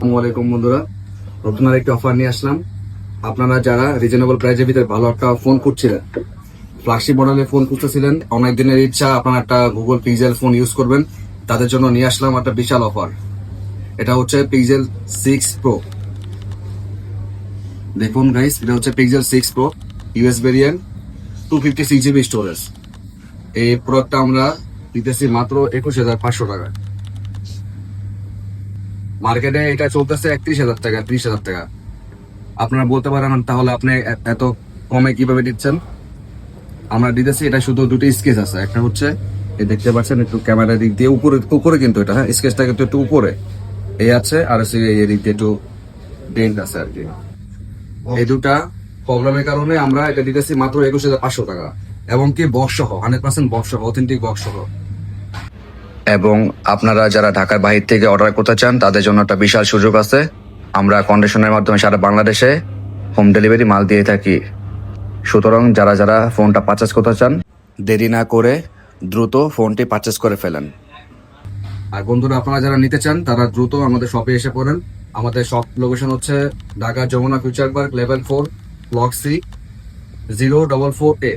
আসসালামু আলাইকুম বন্ধুরা, নতুন আরেকটি অফার নিয়ে আসলাম। আপনারা যারা রিজনেবল প্রাইসের ভিতরে ভালো একটা ফোন খুঁজছিলেন, ফ্ল্যাগশিপ মডেলের ফোন খুঁজতেছিলেন, অনেক দিনের ইচ্ছা আপনারা একটা গুগল পিক্সেল ফোন ইউজ করবেন, তাদের জন্য নিয়ে আসলাম একটা বিশাল অফার। এটা হচ্ছে পিক্সেল 6 প্রো। দেখুন গাইস, এটা হচ্ছে pixel 6 pro, US variant, 256 GB storage. এই প্রোডাক্টটা আমরা দিতেছি মাত্র 21,500 টাকা। মার্কেটে এটা চলতেছে 31,000 টাকা, 30,000 টাকা। আপনারা বলতে পারেন তাহলে আপনি এত কমে কিভাবে দিচ্ছেন? আমরা দিতেছি, এটা শুধু দুটো স্কেচ আছে। একটা হচ্ছে এই দেখতে পাচ্ছেন একটু ক্যামেরা দিক দিয়ে উপরে উপরে, কিন্তু এটা হ্যাঁ স্কেচটা কিন্তু একটু উপরে এই আছে, আর হচ্ছে এই দিক দিয়ে একটু ডেন্ট আছে আর কি। এই দুটা প্রবলেমের কারণে আমরা এটা দিতেছি মাত্র 21,500 টাকা, এবং কি বক্স সহ, 100% বক্স সহ, অথেন্টিক বক্স সহ। এবং আপনারা যারা ঢাকার বাহির থেকে অর্ডার করতে চান তাদের জন্য একটা বিশাল সুযোগ আছে। আমরা কন্ডিশনের মাধ্যমে সারা বাংলাদেশে হোম ডেলিভারি মাল দিয়ে থাকি। সুতরাং যারা যারা ফোনটা পারচেস করতে চান, দেরি না করে দ্রুত ফোনটি পারচেস করে ফেলেন। আর বন্ধুরা, আপনারা যারা নিতে চান তারা দ্রুত আমাদের শপে এসে পড়েন। আমাদের শপ লোকেশন হচ্ছে Dhaka Jamuna Future Park, level 4, block C, 044A।